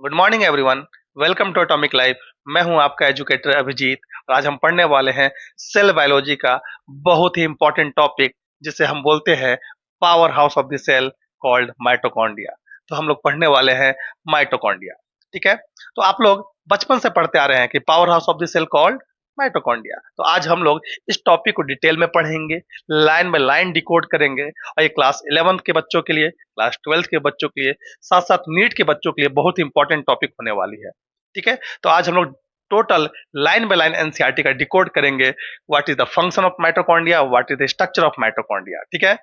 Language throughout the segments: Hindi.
Good morning everyone. Welcome to atomic life. मैं हूं आपका एजुकेटर अभिजीत। और आज हम पढ़ने वाले हैं सेल बायोलॉजी का बहुत ही इंपॉर्टेंट टॉपिक, जिसे हम बोलते हैं power house of the cell called mitochondria. तो हम लोग पढ़ने वाले हैं माइटोकॉन्ड्रिया। ठीक है। तो आप लोग बचपन से पढ़ते आ रहे हैं कि power house of the cell called mitochondria. तो आज हम लोग इस टॉपिक को डिटेल में पढ़ेंगे, लाइन बाय लाइन डिकोड करेंगे। और ये क्लास 11th के बच्चों के लिए, क्लास 12th के बच्चों के लिए, साथ साथ नीट के बच्चों के लिए बहुत इंपॉर्टेंट टॉपिक होने वाली है। ठीक है। तो आज हम लोग total line by line NCERT का डिकोड करेंगे। What is the function of mitochondria, what is the structure of mitochondria. ठीक है।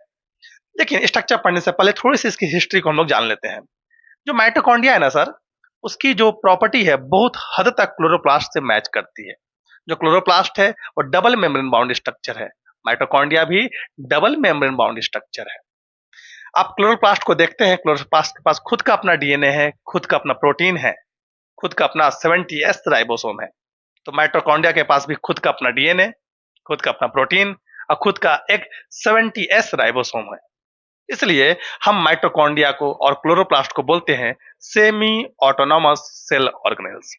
लेकिन स्ट्रक्चर पढ़ने से पहले थोड़ी सी इसकी हिस्ट्री को हम लोग जान लेते हैं। जो माइटोकॉन्ड्रिया है ना सर, उसकी जो प्रॉपर्टी है बहुत हद तक क्लोरोप्लास्ट से मैच करती है। जो क्लोरोप्लास्ट है वो डबल मेम्ब्रेन बाउंड स्ट्रक्चर है। माइटोकॉन्ड्रिया भी डबल मेम्ब्रेन बाउंड स्ट्रक्चर है। आप क्लोरोप्लास्ट को देखते हैं, क्लोरोप्लास्ट के पास खुद का अपना डीएनए है, खुद का अपना प्रोटीन है, खुद का अपना 70s राइबोसोम है। तो माइटोकॉन्ड्रिया के पास भी खुद का अपना डीएनए, खुद का अपना प्रोटीन और खुद का एक 70s राइबोसोम है। इसलिए हम माइटोकॉन्ड्रिया को और क्लोरोप्लास्ट को बोलते हैं सेमी ऑटोनॉमस सेल ऑर्गेनेल्स।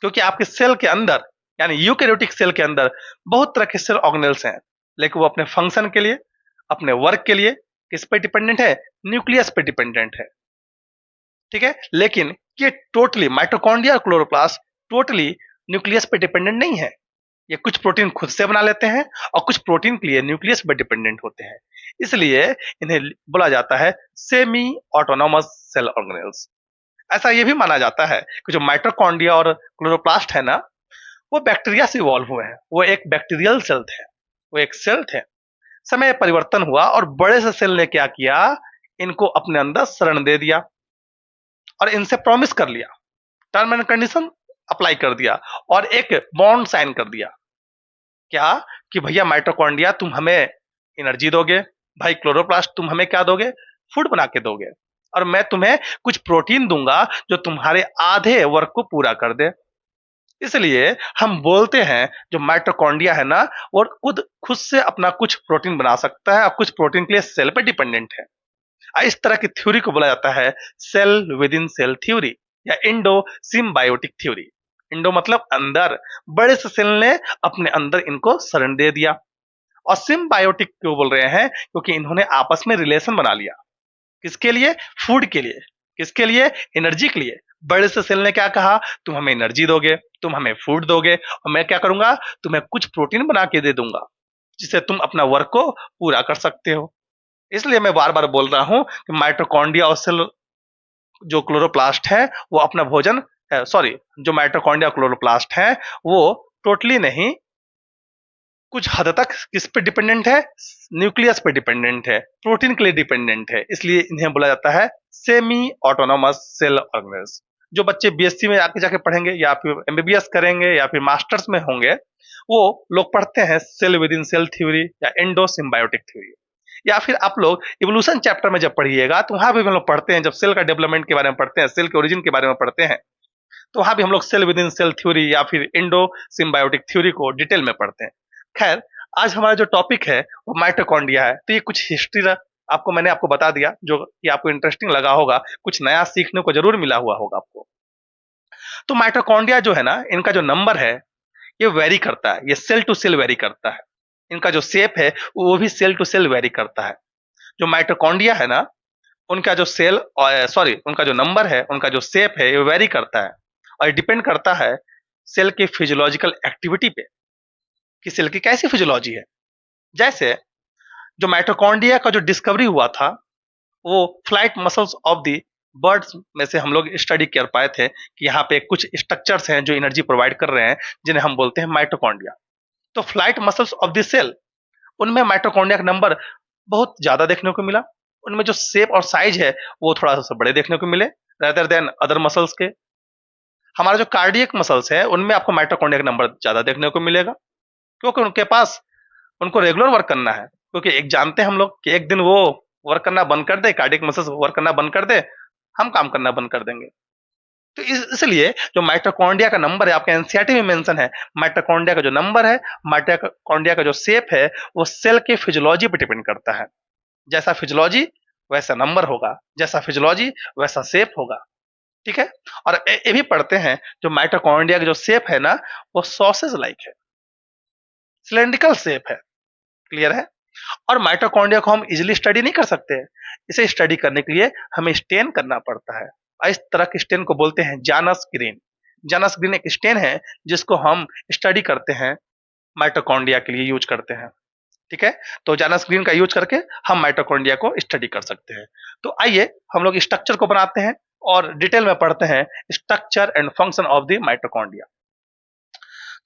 क्योंकि आपके सेल के अंदर, यानी यूकेरियोटिक सेल के अंदर बहुत तरह के सेल ऑर्गेनेल्स हैं, लेकिन वो अपने फंक्शन के लिए, अपने वर्क के लिए किस पे डिपेंडेंट है? न्यूक्लियस पे डिपेंडेंट है। ठीक है। लेकिन ये टोटली माइटोकॉन्ड्रिया और क्लोरोप्लास्ट टोटली न्यूक्लियस पे डिपेंडेंट नहीं है। ये कुछ प्रोटीन खुद से बना लेते हैं और कुछ प्रोटीन के लिए न्यूक्लियस पे डिपेंडेंट होते हैं। इसलिए इन्हें बोला जाता है सेमी ऑटोनॉमस सेल ऑर्गेनेल्स। ऐसा ये भी माना जाता है कि जो माइटोकॉन्ड्रिया और क्लोरोप्लास्ट है ना, वो बैक्टीरिया से इवॉल्व हुए हैं। वो एक बैक्टीरियल सेल थे, वो एक सेल थे। समय परिवर्तन हुआ और बड़े से सेल ने क्या किया, इनको अपने अंदर शरण दे दिया और इनसे प्रॉमिस कर लिया, टर्म एंड कंडीशन अप्लाई कर दिया और एक बॉन्ड साइन कर दिया। क्या? कि भैया माइटोकॉन्ड्रिया तुम हमें एनर्जी दोगे, भाई क्लोरोप्लास्ट तुम हमें क्या दोगे? फूड बना के दोगे, और मैं तुम्हें कुछ प्रोटीन दूंगा जो तुम्हारे आधे वर्क को पूरा कर दे। इसलिए हम बोलते हैं जो माइटोकॉन्ड्रिया है ना, वो खुद खुद से अपना कुछ प्रोटीन बना सकता है और कुछ प्रोटीन के लिए सेल पे डिपेंडेंट है। इस तरह की थ्योरी को बोला जाता है cell within cell theory या इंडो सिम्बायोटिक थ्योरी। इंडो मतलब अंदर, बड़े से सेल ने अपने अंदर इनको शरण दे दिया। और सिम्बायोटिक क्यों बोल रहे हैं? क्योंकि इन्होंने आपस में रिलेशन बना लिया। किसके लिए? फूड के लिए। किसके लिए? एनर्जी के लिए। बड़े से सेल ने क्या कहा, तुम हमें एनर्जी दोगे, तुम हमें फूड दोगे, और मैं क्या करूंगा, तुम्हें कुछ प्रोटीन बना के दे दूंगा जिससे तुम अपना वर्क को पूरा कर सकते हो। इसलिए मैं बार बार बोल रहा हूं कि माइटोकॉन्ड्रिया और सेल, जो क्लोरोप्लास्ट है वो अपना भोजन, सॉरी, जो माइटोकॉन्ड्रिया क्लोरोप्लास्ट है वो टोटली नहीं, कुछ हद तक किस पे डिपेंडेंट है? न्यूक्लियस पे डिपेंडेंट है, प्रोटीन के लिए डिपेंडेंट है। इसलिए इन्हें बोला जाता है सेमी ऑटोनोमस सेल ऑर्गेनेल्स। जो बच्चे बीएससी में आके जाके पढ़ेंगे या फिर एमबीबीएस करेंगे या फिर मास्टर्स में होंगे, वो लोग पढ़ते हैं cell within cell theory या एंडो सिम्बायोटिक थ्योरी। या फिर आप लोग इवोल्यूशन चैप्टर में जब पढ़िएगा तो वहां भी हम लोग पढ़ते हैं, जब सेल का डेवलपमेंट के बारे में पढ़ते हैं, सेल के ओरिजिन के बारे में पढ़ते हैं, तो वहां भी हम लोग cell within cell theory या फिर इंडो सिम्बायोटिक थ्योरी को डिटेल में पढ़ते हैं। खैर, आज हमारा जो टॉपिक है वो माइटोकॉन्ड्रिया है। तो ये कुछ हिस्ट्री आपको मैंने आपको बता दिया, जो कि आपको इंटरेस्टिंग लगा होगा, कुछ नया सीखने को जरूर मिला हुआ होगा आपको। तो माइटोकॉन्ड्रिया जो है ना, इनका जो नंबर है ये वेरी करता है, ये सेल टू सेल वेरी करता है। इनका जो शेप है वो भी सेल टू सेल वेरी करता है। जो माइटोकॉन्ड्रिया है ना, उनका जो सेल, सॉरी, उनका जो नंबर है, उनका जो शेप है, ये वेरी करता है और डिपेंड करता है सेल के फिजियोलॉजिकल एक्टिविटी पे, कि सेल की कैसी फिजियोलॉजी है। जैसे जो माइटोकॉन्ड्रिया का जो डिस्कवरी हुआ था, वो flight muscles of the birds में से हम लोग स्टडी कर पाए थे कि यहाँ पे कुछ स्ट्रक्चर्स हैं जो एनर्जी प्रोवाइड कर रहे हैं, जिन्हें हम बोलते हैं माइटोकॉन्ड्रिया। तो flight muscles of the cell, उनमें माइटोकॉन्ड्रिया का नंबर बहुत ज्यादा देखने को मिला। उनमें जो शेप और साइज है वो थोड़ा सा बड़े देखने को मिले रेदर देन अदर मसल्स के। हमारा जो कार्डियक मसल्स है उनमें आपको माइटोकॉन्ड्रिया का नंबर ज्यादा देखने को मिलेगा, क्योंकि उनके पास, उनको रेगुलर वर्क करना है। क्योंकि एक जानते हैं हम लोग कि एक दिन वो वर्क करना बंद कर दे, कार्डियक मसल्स वर्क करना बंद कर दे, हम काम करना बंद कर देंगे। तो इसलिए जो माइटोकॉन्ड्रिया का नंबर है, आपके एनसीईआरटी में मेंशन है, माइटोकॉन्ड्रिया का जो नंबर है, माइटोकॉन्ड्रिया का जो शेप है, वो सेल के फिजियोलॉजी पर डिपेंड करता है। जैसा फिजियोलॉजी वैसा नंबर होगा, जैसा फिजियोलॉजी वैसा शेप होगा। ठीक है। और ये भी पढ़ते हैं जो माइटोकॉन्ड्रिया का जो शेप है ना, वो सॉसेज लाइक है, सिलेंड्रिकल शेप है। क्लियर है। और माइटोकॉन्ड्रिया को हम इजीली स्टडी नहीं कर सकते हैं। इसे स्टडी करने के लिए हमें स्टेन करना पड़ता है, और इस तरह के स्टेन को बोलते हैं जानस ग्रीन। जानस ग्रीन एक स्टेन है जिसको हम स्टडी करते हैं, माइटोकॉन्ड्रिया के लिए यूज करते हैं। ठीक है। तो जानस ग्रीन का यूज करके हम माइटोकॉन्ड्रिया को स्टडी कर सकते हैं। तो आइए हम लोग स्ट्रक्चर को बनाते हैं और डिटेल में पढ़ते हैं structure and function of the mitochondria.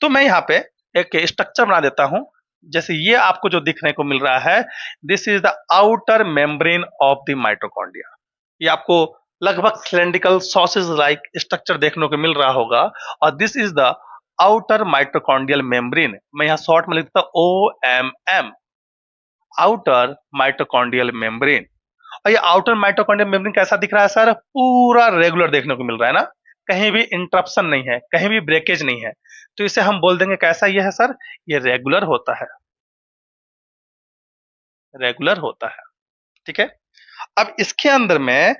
तो मैं यहाँ पे एक स्ट्रक्चर बना देता हूं। जैसे ये आपको जो दिखने को मिल रहा है, this is the outer membrane of the mitochondria. ये आपको लगभग सिलेंड्रिकल सॉसेज लाइक स्ट्रक्चर देखने को मिल रहा होगा। और this is the outer mitochondrial membrane. मैं यहाँ शॉर्ट में लिखता हूं OMM, आउटर माइटोकॉन्ड्रियल मेम्ब्रेन। और ये आउटर माइटोकॉन्ड्रियल मेम्ब्रेन कैसा दिख रहा है सर? पूरा रेगुलर देखने को मिल रहा है ना, कहीं भी इंटरप्शन नहीं है, कहीं भी ब्रेकेज नहीं है। तो इसे हम बोल देंगे कैसा ये है सर? ये रेगुलर होता है, रेगुलर होता है। ठीक है। अब इसके अंदर मैं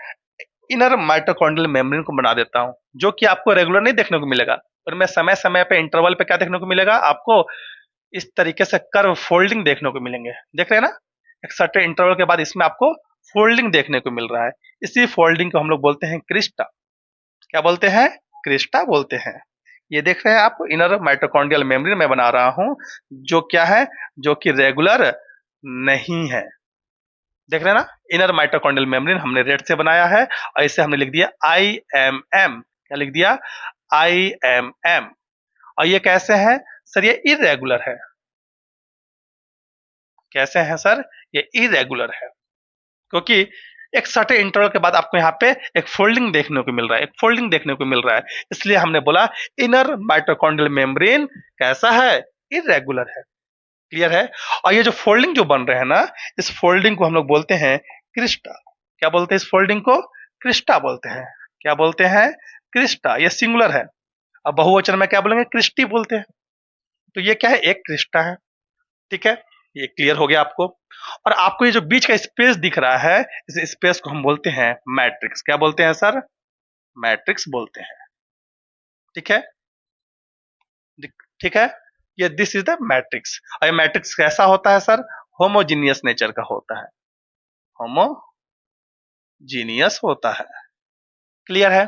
इनर माइटोकॉन्ड्रियल मेम्ब्रेन को बना देता हूं, जो कि आपको रेगुलर नहीं देखने को मिलेगा। और मैं समय समय पे इंटरवल पे क्या देखने को मिलेगा आपको? इस तरीके से कर्व फोल्डिंग देखने को मिलेंगे। देख रहे हैं ना, एक सर्टेन इंटरवल के बाद इसमें आपको फोल्डिंग देखने को मिल रहा है। इसी फोल्डिंग को हम लोग बोलते हैं क्रिस्टा। क्या बोलते हैं? क्रिस्टा बोलते हैं। ये देख रहे हैं आप, इनर माइटोकॉन्ड्रियल मेम्ब्रेन में बना रहा हूं, जो क्या है? जो कि रेगुलर नहीं है। देख रहे हैं ना, इनर माइटोकॉन्ड्रियल मेम्ब्रेन हमने रेड से बनाया है, और इसे हमने लिख दिया IMM। क्या लिख दिया? IMM। और ये कैसे है सर? ये इरेगुलर है। कैसे है सर? ये इरेगुलर है, क्योंकि एक सर्टेन इंटरवल के बाद आपको यहाँ पे एक फोल्डिंग देखने को मिल रहा है, एक फोल्डिंग देखने को मिल रहा है। इसलिए हमने बोला इनर माइटोकॉन्ड्रियल मेम्ब्रेन कैसा है? इरेगुलर है। क्लियर है। और ये जो फोल्डिंग जो बन रहे हैं ना, इस फोल्डिंग को हम लोग बोलते हैं क्रिस्टा। क्या बोलते हैं इस फोल्डिंग को? क्रिस्टा बोलते हैं। क्या बोलते हैं? क्रिस्टा। ये सिंगुलर है। अब बहुवचन में क्या बोलेंगे? क्रिस्टी बोलते हैं। तो ये क्या है? एक क्रिस्टा है। ठीक है। ये क्लियर हो गया आपको। और आपको ये जो बीच का स्पेस दिख रहा है, इस स्पेस को हम बोलते हैं मैट्रिक्स। क्या बोलते हैं सर? मैट्रिक्स बोलते हैं। ठीक है। ठीक है। ये दिस इज द मैट्रिक्स। और ये मैट्रिक्स कैसा होता है सर? होमोजीनियस नेचर का होता है, होमोजीनियस होता है। क्लियर है।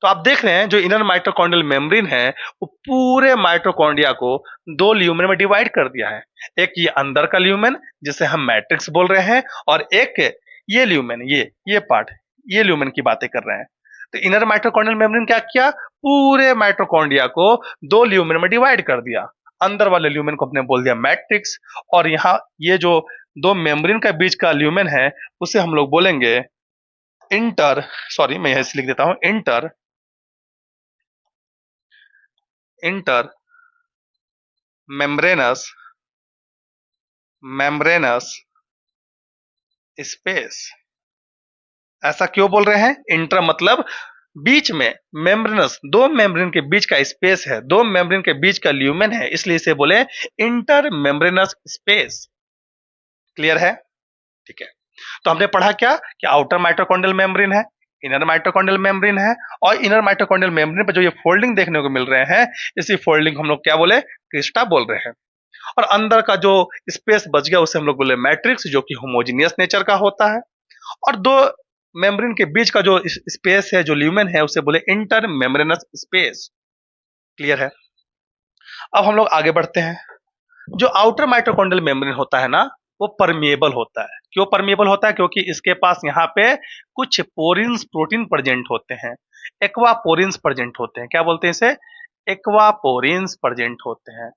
तो आप देख रहे हैं जो इनर माइटोकॉन्ड्रियल मेम्ब्रेन है, वो पूरे माइटोकॉन्ड्रिया को दो ल्यूमेन में डिवाइड कर दिया है। एक ये अंदर का ल्यूमेन जिसे हम मैट्रिक्स बोल रहे हैं, और एक ये ल्यूमेन, ये पार्ट, ये ल्यूमेन की बातें कर रहे हैं। तो इनर माइटोकॉन्ड्रियल मेम्ब्रेन क्या किया? पूरे माइटोकॉन्ड्रिया को दो ल्यूमेन में डिवाइड कर दिया। अंदर वाले ल्यूमेन को हमने बोल दिया मैट्रिक्स, और यहाँ ये जो दो मेम्ब्रेन का बीच का ल्यूमेन है, उसे हम लोग बोलेंगे इंटर, सॉरी मैं यहां से लिख देता हूं, इंटर मेम्ब्रेनस स्पेस। ऐसा क्यों बोल रहे हैं? इंटर मतलब बीच में, मेम्ब्रेनस दो मेम्ब्रेन के बीच का स्पेस है, दो मेम्ब्रेन के बीच का ल्यूमेन है, इसलिए इसे बोले इंटर मेम्ब्रेनस स्पेस। क्लियर है। ठीक है। तो हमने पढ़ा क्या कि आउटर माइटोकॉन्ड्रियल मेम्ब्रेन है, इनर माइटोकॉन्ड्रियल मेम्ब्रेन है, और इनर माइटोकॉन्ड्रियल मेम्ब्रेन पर जो ये फोल्डिंग देखने को मिल रहे हैं, इसी फोल्डिंग को हम लोग क्या बोले? क्रिस्टा बोल रहे हैं। और अंदर का जो स्पेस बच गया उसे हम लोग बोले मैट्रिक्स, जो कि होमोजीनियस नेचर का होता है। और दो मेम्ब्रेन के बीच का जो स्पेस है, जो ल्यूमेन है, उसे बोले इंटर मेम्ब्रेनस स्पेस। क्लियर है। अब हम लोग आगे बढ़ते हैं। जो आउटर माइटोकॉन्ड्रियल मेम्ब्रेन होता है ना, वो परमिएबल होता है। क्यों परमिएबल होता है? क्योंकि इसके पास यहाँ पे कुछ पोरिन्स प्रोटीन प्रेजेंट होते हैं, एक्वापोरिन्स प्रेजेंट होते हैं। क्या बोलते हैं इसे? एक्वापोरिन्स प्रेजेंट होते हैं।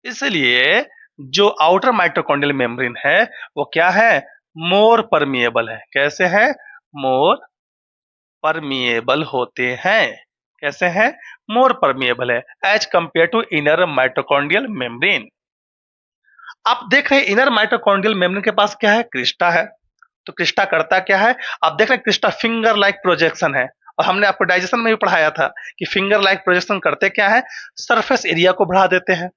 इसलिए जो आउटर माइटोकॉन्ड्रियल मेम्ब्रेन है, वो क्या है? मोर परमिएबल है। कैसे है? मोर परमिएबल होते हैं। कैसे हैं? मोर परमिएबल है as compare to inner mitochondrial membrane. आप देख रहे हैं इनर माइटोकॉन्ड्रियल मेम्ब्रेन के पास क्या है? क्रिस्टा है। तो क्रिस्टा करता क्या है? आप देख रहे हैं क्रिस्टा फिंगर लाइक प्रोजेक्शन है, और हमने आपको डाइजेशन में भी पढ़ाया था कि फिंगर लाइक प्रोजेक्शन करते क्या है? सरफेस एरिया को बढ़ा देते हैं।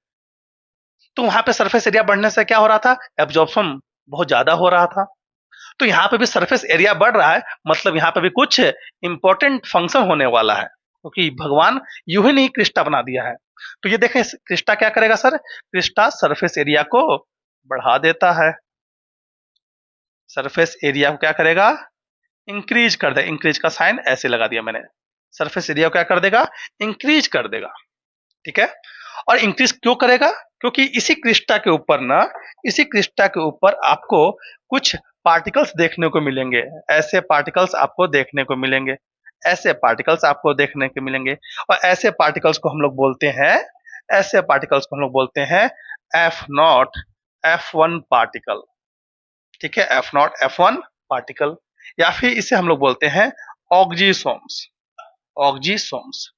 तो वहां पे सरफेस एरिया बढ़ने से क्या हो रहा था? एब्जॉर्प्शन बहुत ज्यादा हो रहा था। तो यहाँ पे भी सरफेस एरिया बढ़ रहा है, मतलब यहाँ पे भी कुछ इंपॉर्टेंट फंक्शन होने वाला है, क्योंकि भगवान यूं ही नहीं क्रिस्टा बना दिया है। तो ये देखें क्रिस्टा क्या करेगा सर, क्रिस्टा सरफेस एरिया को बढ़ा देता है, सरफेस एरिया को क्या करेगा, इंक्रीज कर दे। इंक्रीज का साइन ऐसे लगा दिया मैंने, सरफेस एरिया को क्या कर देगा, इंक्रीज कर देगा। ठीक है, और इंक्रीज क्यों करेगा, क्योंकि इसी क्रिस्टा के ऊपर ना, इसी क्रिस्टा के ऊपर आपको कुछ पार्टिकल्स देखने को मिलेंगे, ऐसे पार्टिकल्स आपको देखने को मिलेंगे, ऐसे पार्टिकल्स आपको देखने को मिलेंगे। और ऐसे पार्टिकल्स को हम लोग बोलते हैं, ऐसे पार्टिकल्स को हम लोग बोलते हैं एफ नॉट F1 पार्टिकल। ठीक है, एफ नॉट F1 पार्टिकल, या फिर इसे हम लोग बोलते हैं ऑक्जीसोम्स, ऑक्जीसोम्स।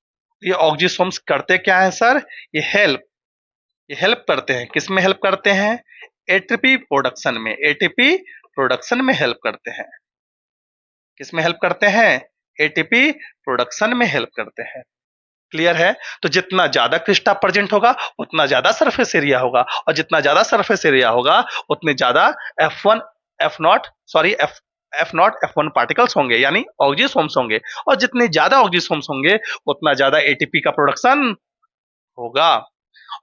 ये ऑक्जीसोम्स करते क्या है सर, ये हेल्प करते हैं, किस में हेल्प करते हैं, एटीपी प्रोडक्शन में, एटीपी प्रोडक्शन में हेल्प करते हैं। किस में हेल्प करते हैं, एटीपी प्रोडक्शन में हेल्प करते हैं। क्लियर है, तो जितना ज्यादा क्रिस्टा प्रेजेंट होगा उतना ज्यादा सरफेस एरिया होगा, और जितना ज्यादा सरफेस एरिया होगा उतने ज्यादा F1 F not F1 particles होंगे, यानी ऑक्जीसोम्स होंगे, और जितने ज्यादा ऑक्जीसोम्स होंगे उतना ज्यादा एटीपी का प्रोडक्शन होगा।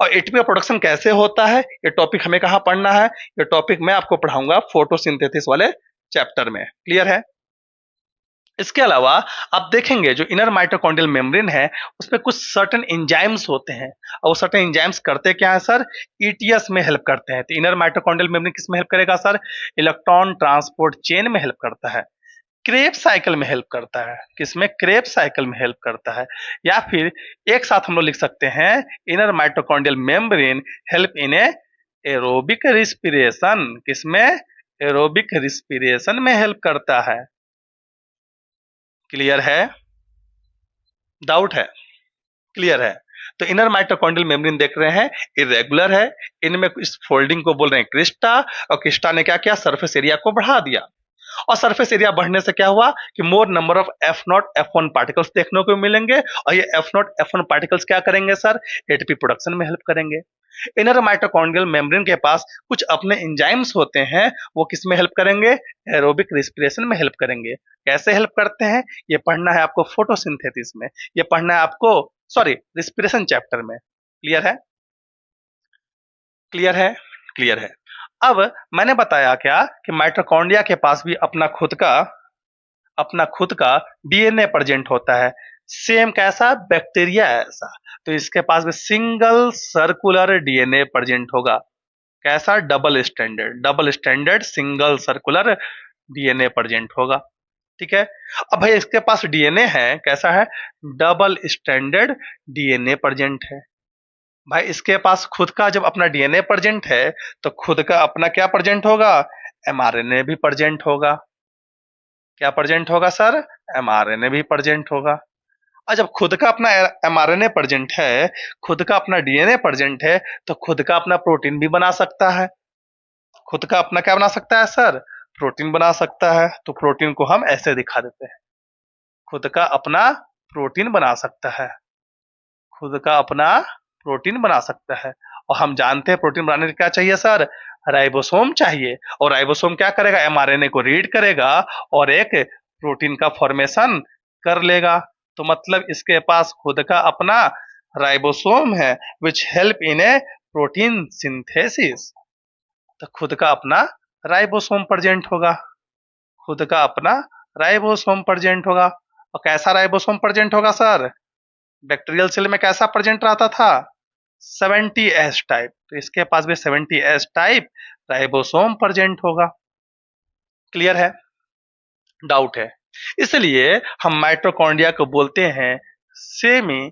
और एटीपी का प्रोडक्शन कैसे होता है, ये टॉपिक हमें कहाँ पढ़ना है, ये टॉपिक मैं आपको पढ़ाऊंगा फोटोसिंथेसिस वाले चैप्टर में। क्लियर है, इसके अलावा आप देखेंगे जो इनर माइटोकॉन्ड्रियल मेम्ब्रेन है उसमें कुछ सर्टेन एंजाइम्स होते हैं, और वो सर्टेन एंजाइम्स करते क्या है सर, ईटीएस में हेल्प करते हैं। तो इनर माइटोकॉन्ड्रियल मेम्ब्रेन किस में हेल्प करेगा सर, इलेक्ट्रॉन ट्रांसपोर्ट चेन में हेल्प करता है, क्रेब्स साइकिल में हेल्प करता है, किसमें, क्रेब्स साइकिल में हेल्प करता है। या फिर एक साथ हम लोग लिख सकते हैं, inner mitochondrial membrane help in aerobic respiration, किसमें, एरोबिक रिस्पिरेशन में हेल्प करता है। क्लियर है, डाउट है, क्लियर है। तो इनर माइटोकॉन्ड्रियल मेम्ब्रेन देख रहे हैं, इरेगुलर है, इनमें इस फोल्डिंग को बोल रहे हैं क्रिस्टा, और क्रिस्टा ने क्या किया, सरफेस एरिया को बढ़ा दिया, और सरफेस एरिया बढ़ने से क्या हुआ कि मोर number of F not F1 particles देखने को मिलेंगे, और ये एफ नॉट F1 पार्टिकल्स क्या करेंगे सर, एटीपी प्रोडक्शन में हेल्प करेंगे। इनर माइटोकॉन्ड्रियल मेम्ब्रेन के पास कुछ अपने एंजाइम्स होते हैं, वो किस में हेल्प करेंगे, एरोबिक रिस्पिरेशन में हेल्प करेंगे। कैसे हेल्प करते हैं, ये पढ़ना है आपको फोटोसिंथेसिस में, ये पढ़ना है आपको सॉरी रिस्पिरेशन चैप्टर में। क्लियर है, क्लियर है, क्लियर है। अब मैंने बताया क्या कि माइटोकॉन्ड्रिया के पास भी अपना खुद का डीएनए प्रेजेंट होता है, सेम कैसा, बैक्टीरिया ऐसा। तो इसके पास भी सिंगल सर्कुलर डीएनए प्रेजेंट होगा, कैसा, double standard single circular DNA present होगा। ठीक है, अब भाई इसके पास डीएनए है, कैसा है, डबल स्टैंडर्ड डीएनए प्रेजेंट है। भाई इसके पास खुद का जब अपना डीएनए प्रेजेंट है तो खुद का अपना क्या प्रेजेंट होगा, एमआरएनए भी प्रेजेंट होगा। क्या प्रेजेंट होगा सर, एमआरएनए भी प्रेजेंट होगा। और जब खुद का अपना एमआरएनए प्रेजेंट है, खुद का अपना डीएनए प्रेजेंट है, तो खुद का अपना प्रोटीन भी बना सकता है। खुद का अपना क्या बना सकता है सर, प्रोटीन बना सकता है। तो प्रोटीन को हम ऐसे दिखा देते हैं, खुद का अपना प्रोटीन बना सकता है, खुद का अपना प्रोटीन बना सकता है। और हम जानते हैं प्रोटीन बनाने के लिए क्या चाहिए सर, राइबोसोम चाहिए, और राइबोसोम क्या करेगा, एमआरएनए को रीड करेगा और एक प्रोटीन का फॉर्मेशन कर लेगा। तो मतलब इसके पास खुद का अपना राइबोसोम है which help in A protein synthesis. तो खुद का अपना राइबोसोम प्रेजेंट होगा, खुद का अपना राइबोसोम प्रेजेंट होगा। और कैसा राइबोसोम प्रेजेंट होगा सर, बैक्टीरियल सेल में कैसा प्रेजेंट रहता था, 70S टाइप। तो इसके पास भी 70S टाइप राइबोसोम प्रेजेंट होगा। क्लियर है, डाउट है। इसलिए हम माइटोकॉन्ड्रिया को बोलते हैं semi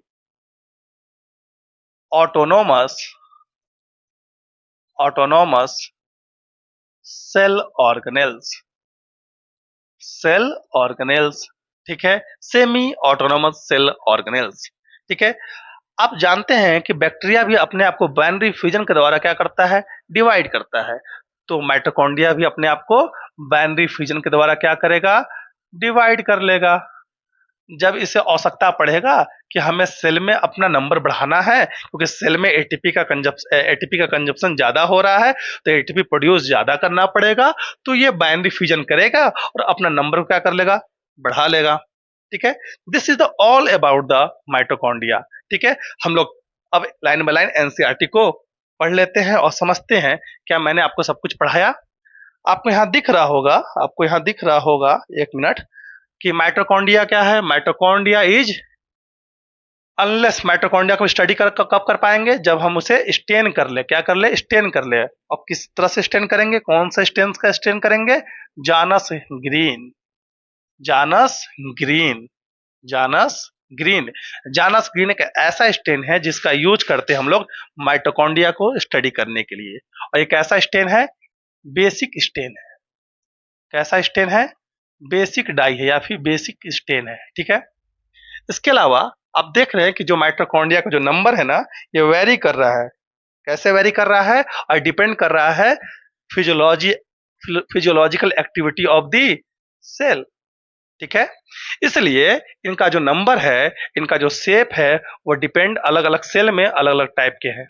autonomous cell organelles, cell organelles. ठीक है, सेमी ऑटोनोमस सेल ऑर्गेनेल्स। ठीक है, आप जानते हैं कि बैक्टीरिया भी अपने आप को बाइनरी फ्यूजन के द्वारा क्या करता है, डिवाइड करता है। तो माइटोकॉन्ड्रिया भी अपने आप को बाइनरी फ्यूजन के द्वारा क्या करेगा, डिवाइड कर लेगा। जब इसे आवश्यकता पड़ेगा कि हमें सेल में अपना नंबर बढ़ाना है, क्योंकि सेल में एटीपी का कंजप्शन ज्यादा हो रहा है, तो एटीपी प्रोड्यूस ज्यादा करना पड़ेगा, तो ये बाइनरी फ्यूजन करेगा और अपना नंबर क्या कर लेगा, बढ़ा लेगा। ठीक है, this is the all about the mitochondria. ठीक है, हम लोग अब लाइन बाय लाइन एनसीईआरटी को पढ़ लेते हैं और समझते हैं। क्या मैंने आपको सब कुछ पढ़ाया? आपको यहाँ दिख रहा होगा, आपको यहाँ दिख रहा होगा, एक मिनट, कि माइटोकॉन्ड्रिया क्या है। माइटोकॉन्ड्रिया इज, अनलेस माइटोकॉन्ड्रिया को स्टडी कब कर पाएंगे, जब हम उसे स्टेन कर ले। क्या कर ले? स्टेन कर ले। और किस तरह से स्टेन करेंगे? कौन सा स्टेन का स्टेन करेंगे? जानस ग्रीन, जानस ग्रीन, जानस ग्रीन। जानस ग्रीन एक ऐसा स्टेन है जिसका यूज करते हैं हम लोग माइटोकॉन्ड्रिया को स्टडी करने के लिए। और एक ऐसा स्टेन है, बेसिक स्टेन है। कैसा स्टेन है? बेसिक डाई है या फिर बेसिक स्टेन है। ठीक है, इसके अलावा आप देख रहे हैं कि जो माइटोकॉन्ड्रिया का जो नंबर है ना, ये वेरी कर रहा है। कैसे वेरी कर रहा है? और डिपेंड कर रहा है physiological activity of the cell. ठीक है, इसलिए इनका जो नंबर है, इनका जो शेप है, वो डिपेंड अलग अलग सेल में अलग अलग टाइप के हैं।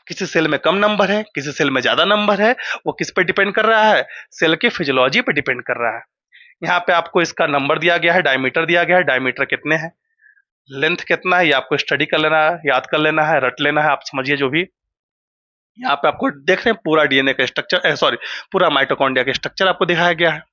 किसी सेल में कम नंबर है, किसी सेल में ज्यादा नंबर है। वो किस पे डिपेंड कर रहा है? सेल की फिजियोलॉजी पे डिपेंड कर रहा है। यहाँ पे आपको इसका नंबर दिया गया है, डायमीटर दिया गया है। डायमीटर कितने हैं, लेंथ कितना है, ये आपको स्टडी कर लेना है, याद कर लेना है, रट लेना है, आप समझिए जो भी। यहाँ पे आपको देख रहे हैं पूरा डीएनए का स्ट्रक्चर, सॉरी, पूरा माइटोकॉन्ड्रिया का स्ट्रक्चर आपको दिखाया गया है।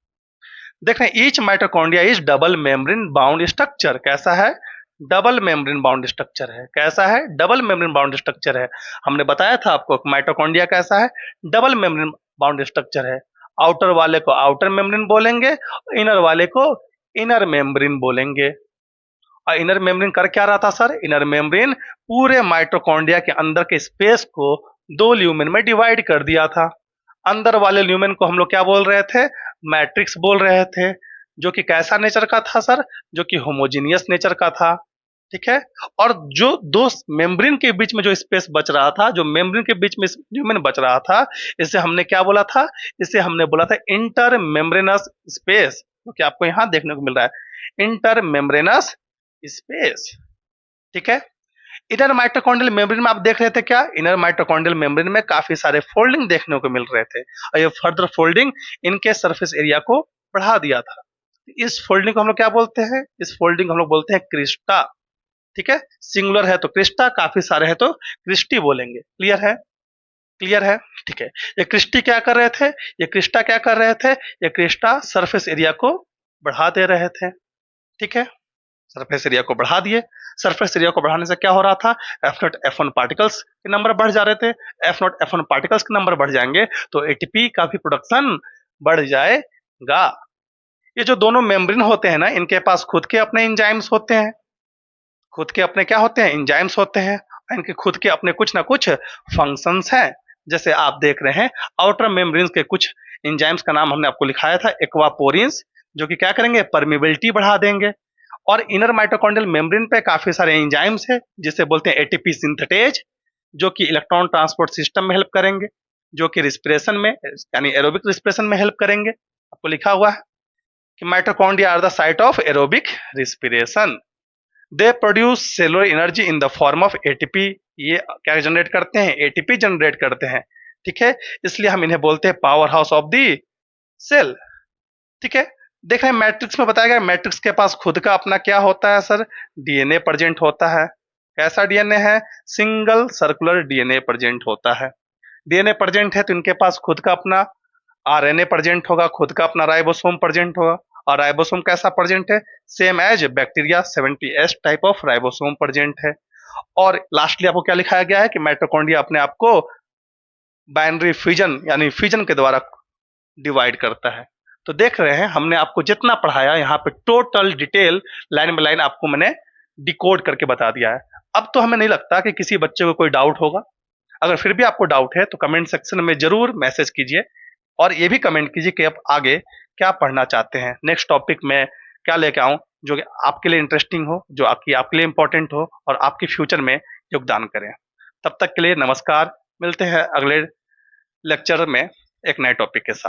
देख रहे हैं, each mitochondria is double membrane bound structure. कैसा है? डबल मेम्ब्रेन बाउंड स्ट्रक्चर है। कैसा है? डबल मेम्ब्रेन बाउंड स्ट्रक्चर है। हमने बताया था आपको माइटोकॉन्ड्रिया कैसा है, डबल मेम्ब्रेन बाउंड स्ट्रक्चर है। आउटर वाले को आउटर मेम्ब्रेन बोलेंगे, इनर वाले को इनर मेम्ब्रेन बोलेंगे। और इनर मेम्ब्रेन कर क्या रहा था सर? इनर मेम्ब्रेन पूरे माइटोकॉन्ड्रिया के अंदर के स्पेस को दो ल्यूमेन में डिवाइड कर दिया था। अंदर वाले ल्यूमेन को हम लोग क्या बोल रहे थे? मैट्रिक्स बोल रहे थे, जो कि कैसा नेचर का था सर? जो कि होमोजीनियस नेचर का था। ठीक है, और जो दो मेम्ब्रेन के बीच में जो स्पेस बच रहा था, जो मेम्ब्रेन के बीच में ल्यूमेन बच रहा था, इसे हमने क्या बोला था? इसे हमने बोला था इंटर मेम्ब्रेनस स्पेस, जो कि आपको यहां देखने को मिल रहा है, इंटर मेम्ब्रेनस स्पेस। ठीक है, इनर माइटोकॉन्ड्रियल मेम्ब्रेन में आप देख रहे थे क्या? इनर माइटोकॉन्ड्रियल मेम्ब्रेन में काफी सारे फोल्डिंग देखने को मिल रहे थे, और ये फर्दर फोल्डिंग इनके सरफेस एरिया को बढ़ा दिया था। इस फोल्डिंग को हम लोग क्या बोलते हैं? इस फोल्डिंग को हम लोग बोलते हैं क्रिस्टा। ठीक है, सिंगुलर है तो क्रिस्टा, काफी सारे हैं तो क्रिस्टी बोलेंगे। क्लियर है? क्लियर है? ठीक है, ये क्रिस्टी क्या कर रहे थे? ये क्रिस्टा क्या कर रहे थे? ये क्रिस्टा सरफेस एरिया को बढ़ा दे रहे थे। ठीक है, सरफेस एरिया को बढ़ा दिए। सरफेस एरिया को बढ़ाने से क्या हो रहा था? एफ नॉट F1 पार्टिकल्स के नंबर बढ़ जा रहे थे। एफ नॉट F1 पार्टिकल्स के नंबर बढ़ जाएंगे तो एटीपी का भी प्रोडक्शन बढ़ जाएगा। ये जो दोनों मेम्ब्रेन होते हैं ना, इनके पास खुद के अपने एंजाइम्स होते हैं। खुद के अपने क्या होते हैं? एंजाइम्स होते हैं। इनके खुद के अपने कुछ ना कुछ फंक्शंस हैं। जैसे आप देख रहे हैं, आउटर मेम्ब्रेन्स के कुछ एंजाइम्स का नाम हमने आपको लिखाया था, एक्वापोरिन्स, जो कि क्या करेंगे? परमिबिलिटी बढ़ा देंगे। और इनर माइटोकॉन्ड्रियल मेम्ब्रेन पे काफी सारे एंजाइम्स है, जिसे बोलते हैं एटीपी सिंथेटेज, जो कि इलेक्ट्रॉन ट्रांसपोर्ट सिस्टम में हेल्प करेंगे, जो कि रिस्पिरेशन में, यानी एरोबिक रिस्पिरेशन में हेल्प करेंगे। आपको लिखा हुआ है कि mitochondria are the site of aerobic respiration. They produce cellular energy in the form of ATP. ये क्या जनरेट करते हैं? एटीपी जनरेट करते हैं। ठीक है, इसलिए हम इन्हें बोलते हैं power house of the cell. ठीक है, देख रहे हैं मैट्रिक्स में बताया गया, मैट्रिक्स के पास खुद का अपना क्या होता है सर? डीएनए प्रेजेंट होता है। कैसा डीएनए है? सिंगल सर्कुलर डीएनए प्रेजेंट होता है। डीएनए प्रेजेंट है तो इनके पास खुद का अपना आरएनए प्रेजेंट होगा, खुद का अपना राइबोसोम प्रेजेंट होगा। और राइबोसोम कैसा प्रेजेंट है? Same as bacteria, 70S type of ribosome present है। और लास्टली आपको क्या लिखाया गया है कि माइटोकॉन्ड्रिया अपने आप को बाइनरी फ्यूजन यानी फ्यूजन के द्वारा डिवाइड करता है। तो देख रहे हैं, हमने आपको जितना पढ़ाया यहाँ पे total detail line by line आपको मैंने डिकोड करके बता दिया है। अब तो हमें नहीं लगता कि किसी बच्चे को कोई डाउट होगा। अगर फिर भी आपको डाउट है तो कमेंट सेक्शन में जरूर मैसेज कीजिए, और ये भी कमेंट कीजिए कि आप आगे क्या पढ़ना चाहते हैं, नेक्स्ट टॉपिक में क्या लेके आऊं जो कि आपके लिए इंटरेस्टिंग हो, जो आपके लिए इंपॉर्टेंट हो और आपके फ्यूचर में योगदान करें। तब तक के लिए नमस्कार, मिलते हैं अगले लेक्चर में एक नए टॉपिक के साथ।